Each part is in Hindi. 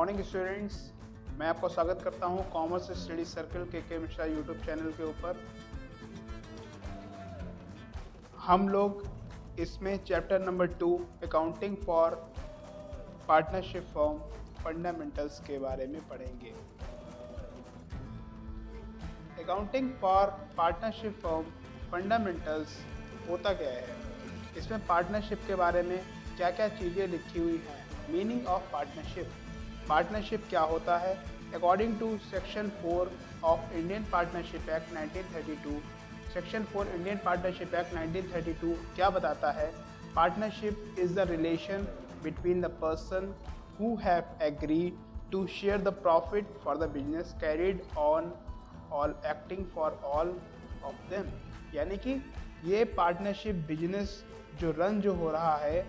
मॉर्निंग स्टूडेंट्स, मैं आपको स्वागत करता हूं कॉमर्स स्टडी सर्कल के मिश्रा यूट्यूब चैनल के ऊपर। हम लोग इसमें chapter number 2 accounting for partnership form fundamentals के बारे में पढ़ेंगे। Accounting for partnership form fundamentals होता क्या है? इसमें पार्टनरशिप के बारे में क्या क्या चीज़ें लिखी हुई हैं। मीनिंग ऑफ पार्टनरशिप क्या होता है? According to section 4 of Indian partnership act 1932, section 4 Indian partnership act 1932 क्या बताता है? Partnership is the relation between the person who have agreed to share the profit for the business carried on all acting for all of them. यानी कि ये पार्टनरशिप बिजनेस जो रन हो रहा है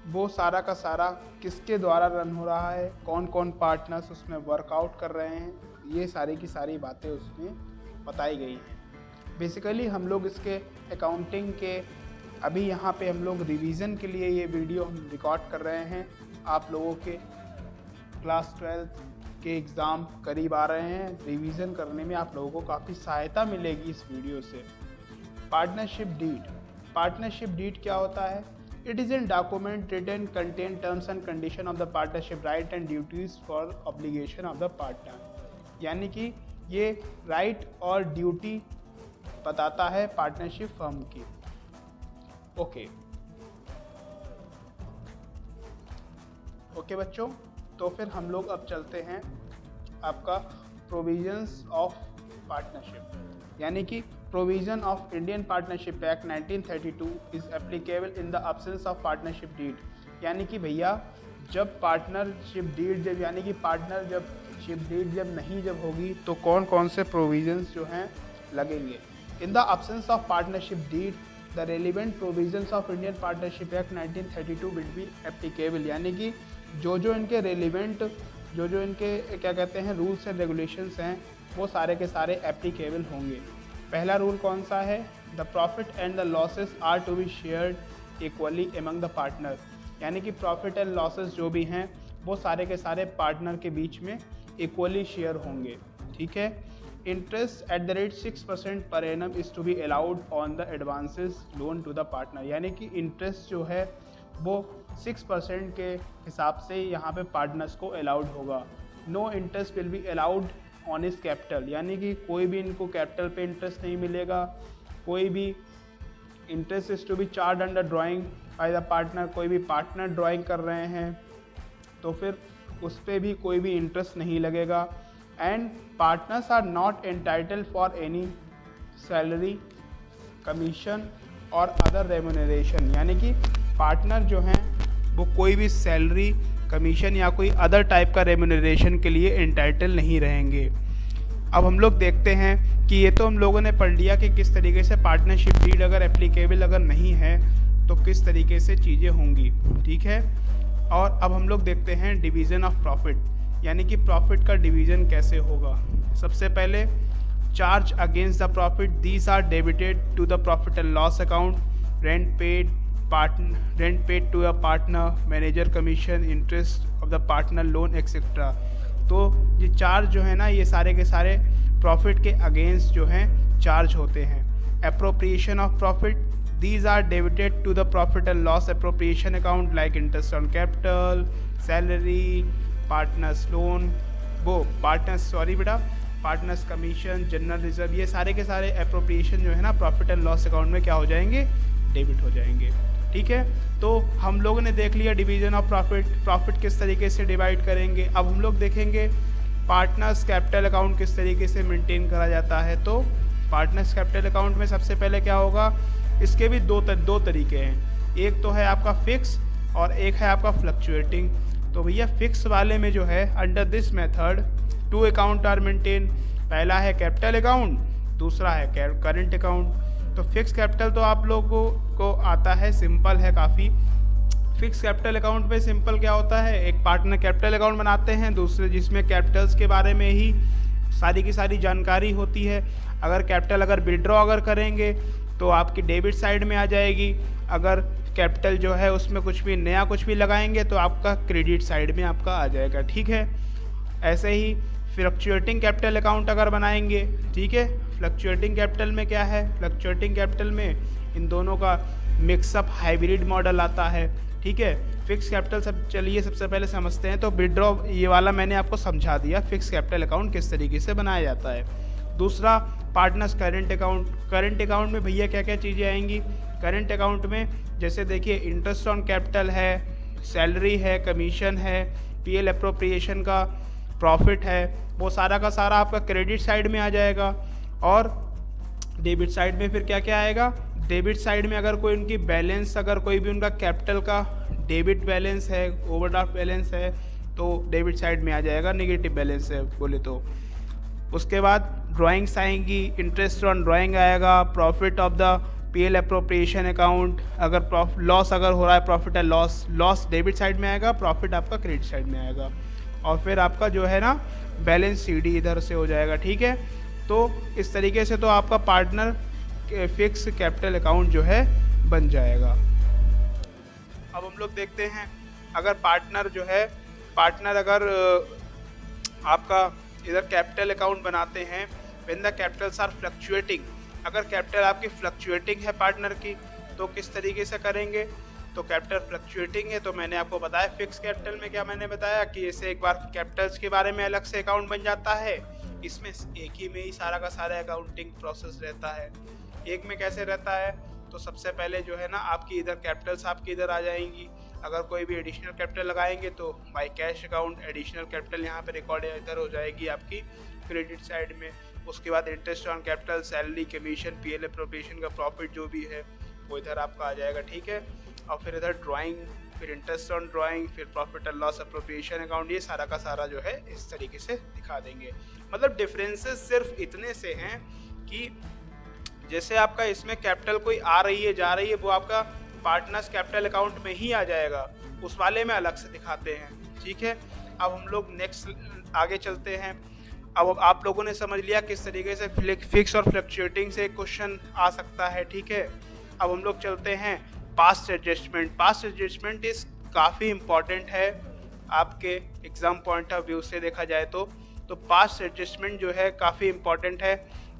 वो सारा का सारा किसके द्वारा रन हो रहा है, कौन कौन पार्टनर्स उसमें वर्कआउट कर रहे हैं, ये सारी की सारी बातें उसमें बताई गई हैं। बेसिकली हम लोग इसके अकाउंटिंग के अभी यहाँ पे हम लोग रिवीजन के लिए ये वीडियो हम रिकॉर्ड कर रहे हैं। आप लोगों के क्लास 12 के एग्ज़ाम करीब आ रहे हैं, रिवीजन करने में आप लोगों को काफ़ी सहायता मिलेगी इस वीडियो से। पार्टनरशिप डीड क्या होता है? It is a document written contain terms and condition of the partnership right and duties for obligation of the partner। यानी कि ये राइट और ड्यूटी बताता है पार्टनरशिप फर्म की। ओके बच्चों, तो फिर हम लोग अब चलते हैं आपका प्रोविजंस ऑफ पार्टनरशिप। यानी कि provision of Indian partnership act 1932 is applicable in the absence of partnership deed. यानी कि भैया जब पार्टनरशिप डीड जब नहीं होगी तो कौन कौन से प्रोविजंस जो हैं लगेंगे। इन the absence of partnership did the relevant provisions of Indian partnership act 1932 will be applicable. यानी कि जो इनके रेलिवेंट जो इनके क्या कहते हैं रूल्स एंड रेगुलेशंस हैं वो सारे के सारे एप्लीकेबल होंगे। पहला रूल कौन सा है? The profit and the losses are to be shared equally among the partner. यानी कि प्रॉफिट एंड लॉसेस जो भी हैं वो सारे के सारे पार्टनर के बीच में इक्वली शेयर होंगे। ठीक है। Interest at the rate 6% per annum is to be allowed on the advances loan to the partner. यानी कि इंटरेस्ट जो है वो 6% के हिसाब से यहाँ पे पार्टनर्स को अलाउड होगा। No interest will be allowed on इस कैपिटल। यानी कि कोई भी इनको कैपिटल पे इंटरेस्ट नहीं मिलेगा। कोई भी interest is to be charge under drawing by the partner. कोई भी पार्टनर ड्राइंग कर रहे हैं तो फिर उस पर भी कोई भी इंटरेस्ट नहीं लगेगा। And partners are not entitle for any salary, commission और अदर रेम्यूनरेशन। यानी कि पार्टनर जो हैं वो कोई भी सैलरी, कमीशन या कोई अदर टाइप का रेम्यूनरेशन के लिए एंटाइटल नहीं रहेंगे। अब हम लोग देखते हैं कि ये तो हम लोगों ने पढ़ लिया कि किस तरीके से पार्टनरशिप डीड अगर एप्लीकेबल अगर नहीं है तो किस तरीके से चीज़ें होंगी। ठीक है। और अब हम लोग देखते हैं डिवीज़न ऑफ प्रॉफिट। यानी कि प्रॉफिट का डिवीज़न कैसे होगा। सबसे पहले charge against the profit, these are debited to the profit and loss account, rent paid to a partner, manager commission, interest of the partner loan etcetera. तो ये चार्ज जो है ना ये सारे के सारे प्रॉफिट के अगेंस्ट जो हैं चार्ज होते हैं। Appropriation of profit, these are debited to the profit and loss appropriation account like interest on capital, salary, partners loan, partners commission, general reserve. ये सारे के सारे एप्रोप्रिएशन जो है ना प्रॉफिट एंड लॉस अकाउंट में क्या हो जाएंगे? डेबिट हो जाएंगे। ठीक है। तो हम लोगों ने देख लिया डिवीजन ऑफ प्रॉफिट किस तरीके से डिवाइड करेंगे। अब हम लोग देखेंगे पार्टनर्स कैपिटल अकाउंट किस तरीके से मेंटेन करा जाता है। तो पार्टनर्स कैपिटल अकाउंट में सबसे पहले क्या होगा? इसके भी दो तरीके हैं। एक तो है आपका फिक्स और एक है आपका फ्लक्चुएटिंग। तो भैया फिक्स वाले में जो है under this method 2 account are maintain. पहला है कैपिटल अकाउंट, दूसरा है करंट अकाउंट। तो फिक्स कैपिटल तो आप लोगों को आता है, सिंपल है काफ़ी। फिक्स कैपिटल अकाउंट में सिंपल क्या होता है, एक पार्टनर कैपिटल अकाउंट बनाते हैं, दूसरे जिसमें कैपिटल्स के बारे में ही सारी की सारी जानकारी होती है। अगर कैपिटल विड्रॉ करेंगे तो आपकी डेबिट साइड में आ जाएगी। अगर कैपिटल जो है उसमें कुछ भी नया कुछ भी लगाएंगे तो आपका क्रेडिट साइड में आपका आ जाएगा, ठीक है। ऐसे ही फ्लक्चुएटिंग कैपिटल अकाउंट अगर बनाएंगे, ठीक है। फ्लक्चुएटिंग कैपिटल में क्या है, फ्लक्चुएटिंग कैपिटल में इन दोनों का मिक्सअप हाइब्रिड मॉडल आता है, ठीक है। फिक्स कैपिटल सब चलिए सबसे पहले समझते हैं। तो विड्रॉ ये वाला मैंने आपको समझा दिया, फिक्स कैपिटल अकाउंट किस तरीके से बनाया जाता है। दूसरा partners current account. Current account में भैया क्या क्या चीज़ें आएंगी। करंट अकाउंट में जैसे देखिए इंटरेस्ट ऑन कैपिटल है, सैलरी है, कमीशन है, पीएल अप्रोप्रिएशन का प्रॉफिट है, वो सारा का सारा आपका क्रेडिट साइड में आ जाएगा। और डेबिट साइड में फिर क्या क्या आएगा। डेबिट साइड में अगर कोई उनकी बैलेंस, अगर कोई भी उनका कैपिटल का डेबिट बैलेंस है, ओवरड्राफ्ट बैलेंस है, तो डेबिट साइड में आ जाएगा। नेगेटिव बैलेंस है बोले तो। उसके बाद ड्राइंग्स आएंगी, इंटरेस्ट ऑन ड्राइंग आएगा, profit of the PL appropriation account, अगर लॉस अगर हो रहा है, प्रॉफिट है लॉस डेबिट साइड में आएगा, प्रॉफिट आपका क्रेडिट साइड में आएगा। और फिर आपका जो है ना बैलेंस सीडी इधर से हो जाएगा, ठीक है। तो इस तरीके से तो आपका पार्टनर फिक्स कैपिटल अकाउंट जो है बन जाएगा। अब हम लोग देखते हैं अगर पार्टनर जो है, पार्टनर अगर आपका इधर कैपिटल अकाउंट बनाते हैं, when the capitals are fluctuating, अगर कैपिटल आपकी फ्लक्चुएटिंग है पार्टनर की तो किस तरीके से करेंगे। तो कैपिटल फ्लक्चुएटिंग है तो मैंने आपको बताया फिक्स कैपिटल में क्या मैंने बताया कि इसे एक बार कैपिटल्स के बारे में अलग से अकाउंट बन जाता है, इसमें एक ही में ही सारा का सारा अकाउंटिंग प्रोसेस रहता है। एक में कैसे रहता है, तो सबसे पहले जो है ना आपकी इधर कैपिटल्स आपकी इधर आ जाएंगी। अगर कोई भी एडिशनल कैपिटल लगाएंगे तो by cash account additional capital यहाँ पे रिकॉर्ड इधर हो जाएगी आपकी क्रेडिट साइड में। उसके बाद interest on capital, salary, commission, PL appropriation का प्रॉफिट जो भी है वो इधर आपका आ जाएगा, ठीक है। और फिर इधर ड्राइंग, फिर इंटरेस्ट ऑन ड्राइंग, फिर profit and loss appropriation account, ये सारा का सारा जो है इस तरीके से दिखा देंगे। मतलब डिफरेंसेस सिर्फ इतने से हैं कि जैसे आपका इसमें कैपिटल कोई आ रही है जा रही है वो आपका पार्टनर्स कैपिटल अकाउंट में ही आ जाएगा, उस वाले में अलग से दिखाते हैं, ठीक है। अब हम लोग नेक्स्ट आगे चलते हैं। अब आप लोगों ने समझ लिया किस तरीके से फिक्स और फ्लक्चुएटिंग से क्वेश्चन आ सकता है, ठीक है। अब हम लोग चलते हैं पास्ट एडजस्टमेंट। पास्ट एडजस्टमेंट इस काफ़ी इम्पॉर्टेंट है आपके एग्जाम पॉइंट ऑफ व्यू से देखा जाए तो पास्ट एडजस्टमेंट जो है काफ़ी इम्पॉर्टेंट है।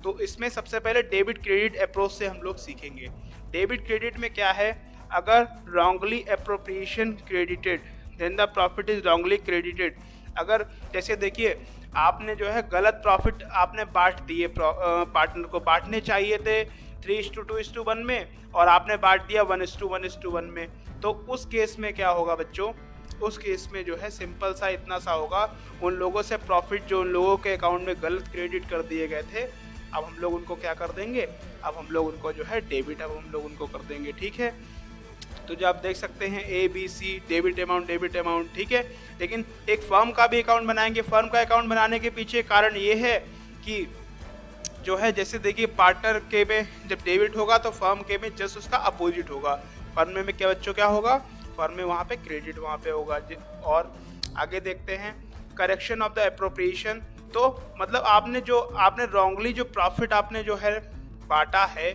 तो इसमें सबसे पहले डेबिट क्रेडिट अप्रोच से हम लोग सीखेंगे। डेबिट क्रेडिट में क्या है, अगर wrongly appropriation credited then the profit is wrongly credited. अगर जैसे देखिए आपने जो है गलत प्रॉफिट आपने बांट दिए, पार्टनर को बांटने चाहिए थे 3:2:1 में और आपने बांट दिया 1:1:1 में, तो उस केस में क्या होगा बच्चों, उस केस में जो है सिंपल सा इतना सा होगा, उन लोगों से प्रॉफिट जो उन लोगों के अकाउंट में गलत क्रेडिट कर दिए गए थे, अब हम लोग उनको क्या कर देंगे, अब हम लोग उनको जो है डेबिट, अब हम लोग उनको कर देंगे, ठीक है। तो जो आप देख सकते हैं ABC डेबिट अमाउंट, ठीक है। लेकिन एक फर्म का भी अकाउंट बनाएंगे। फर्म का अकाउंट बनाने के पीछे कारण ये है कि जो है जैसे देखिए पार्टनर के में जब डेबिट होगा तो फर्म के में जस्ट उसका अपोजिट होगा। फर्म में क्या बच्चों क्या होगा, फर्म में वहाँ पे क्रेडिट वहाँ पे होगा। और आगे देखते हैं करेक्शन ऑफ द अप्रोप्रिएशन। तो मतलब आपने रॉन्गली जो प्रॉफिट आपने जो है बांटा है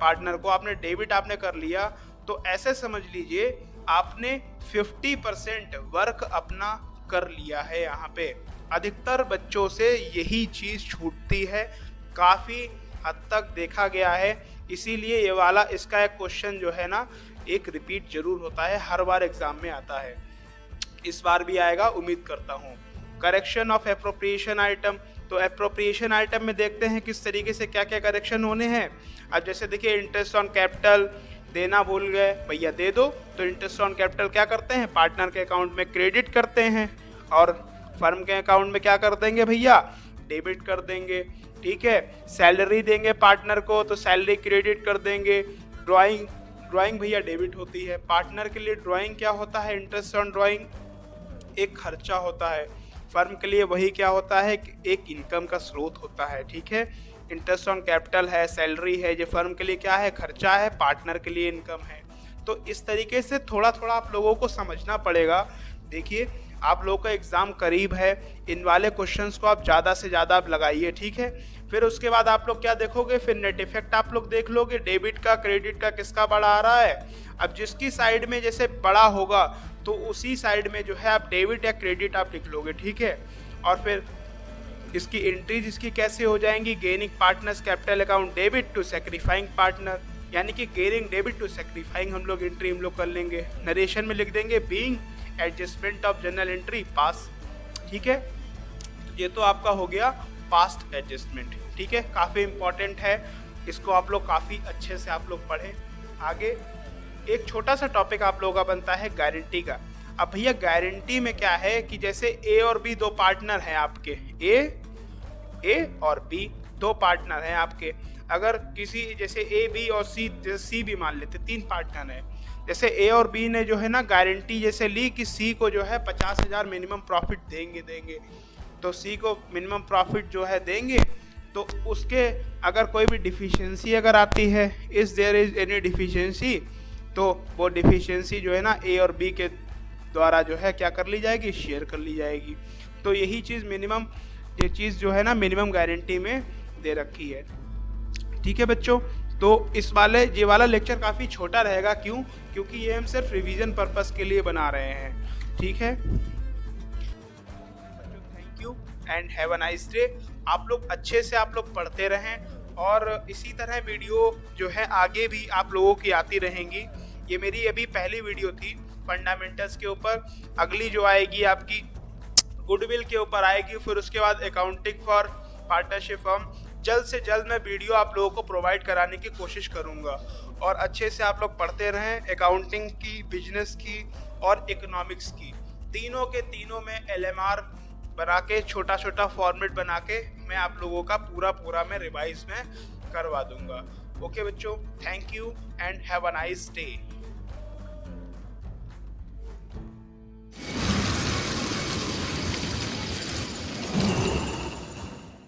पार्टनर को, आपने डेबिट आपने कर लिया, तो ऐसे समझ लीजिए आपने 50% वर्क अपना कर लिया है। यहाँ पे अधिकतर बच्चों से यही चीज़ छूटती है, काफ़ी हद तक देखा गया है। इसीलिए ये वाला इसका एक क्वेश्चन जो है ना एक रिपीट जरूर होता है, हर बार एग्जाम में आता है, इस बार भी आएगा उम्मीद करता हूँ। Correction of appropriation item. तो एप्रोप्रिएशन आइटम में देखते हैं किस तरीके से क्या क्या करेक्शन होने हैं। अब जैसे देखिए इंटरेस्ट ऑन कैपिटल देना भूल गए, भैया दे दो, तो इंटरेस्ट ऑन कैपिटल क्या करते हैं, पार्टनर के अकाउंट में क्रेडिट करते हैं और फर्म के अकाउंट में क्या कर देंगे भैया, डेबिट कर देंगे, ठीक है। सैलरी देंगे पार्टनर को तो सैलरी क्रेडिट कर देंगे। ड्राइंग भैया डेबिट होती है। पार्टनर के लिए ड्राइंग क्या होता है, इंटरेस्ट ऑन ड्राइंग एक खर्चा होता है। फर्म के लिए वही क्या होता है, एक इनकम का स्रोत होता है, ठीक है। इंटरेस्ट ऑन कैपिटल है, सैलरी है, जो फर्म के लिए क्या है, खर्चा है, पार्टनर के लिए इनकम है। तो इस तरीके से थोड़ा थोड़ा आप लोगों को समझना पड़ेगा। देखिए आप लोगों का एग्ज़ाम करीब है, इन वाले क्वेश्चंस को आप ज़्यादा से ज़्यादा आप लगाइए, ठीक है। फिर उसके बाद आप लोग क्या देखोगे, फिर नेट इफेक्ट आप लोग देख लोगे, डेबिट का क्रेडिट का किसका बड़ा आ रहा है। अब जिसकी साइड में जैसे बड़ा होगा तो उसी साइड में जो है आप डेबिट या क्रेडिट आप लिख लोगे, ठीक है। और फिर इसकी एंट्रीज इसकी कैसे हो जाएंगी, gaining partners capital account debit to sacrificing partner, यानी कि गेनिंग डेबिट टू सेक्रीफाइंग हम लोग एंट्री हम लोग कर लेंगे। नरेशन में लिख देंगे being adjustment of general entry पास, ठीक है। ये तो आपका हो गया पास्ट एडजस्टमेंट, ठीक है, काफ़ी इंपॉर्टेंट है, इसको आप लोग काफ़ी अच्छे से आप लोग पढ़ें। आगे एक छोटा सा टॉपिक आप लोगों का बनता है गारंटी का। अब भैया गारंटी में क्या है कि जैसे ए और बी दो पार्टनर हैं आपके, ए और बी दो पार्टनर हैं आपके। अगर किसी जैसे ए बी और सी, जैसे सी भी मान लेते, तीन पार्टनर हैं। जैसे ए और बी ने जो है ना गारंटी जैसे ली कि सी को जो है 50,000 मिनिमम प्रॉफिट देंगे, तो सी को मिनिमम प्रॉफिट जो है देंगे, तो उसके अगर कोई भी डिफिशियंसी अगर आती है, इस देयर इज एनी डिफिशियंसी, तो वो डिफिशियंसी जो है ना ए और बी के द्वारा जो है क्या कर ली जाएगी, शेयर कर ली जाएगी। तो यही चीज़ मिनिमम, ये चीज़ जो है ना मिनिमम गारंटी में दे रखी है, ठीक है बच्चों। तो ये वाला लेक्चर काफ़ी छोटा रहेगा, क्यों, क्योंकि ये हम सिर्फ रिवीजन पर्पस के लिए बना रहे हैं, ठीक है। Thank you and have a nice day. आप लोग अच्छे से आप लोग पढ़ते रहें और इसी तरह वीडियो जो है आगे भी आप लोगों की आती रहेंगी। ये मेरी अभी पहली वीडियो थी फंडामेंटल्स के ऊपर, अगली जो आएगी आपकी गुडविल के ऊपर आएगी, फिर उसके बाद अकाउंटिंग फॉर पार्टनरशिप फर्म। जल्द से जल्द मैं वीडियो आप लोगों को प्रोवाइड कराने की कोशिश करूंगा और अच्छे से आप लोग पढ़ते रहें, अकाउंटिंग की, बिजनेस की और इकोनॉमिक्स की, तीनों के तीनों में LMR बना के, छोटा छोटा फॉर्मेट बना के मैं आप लोगों का पूरा मैं रिवाइज में करवा दूंगा। ओके बच्चों, thank you and have a nice day.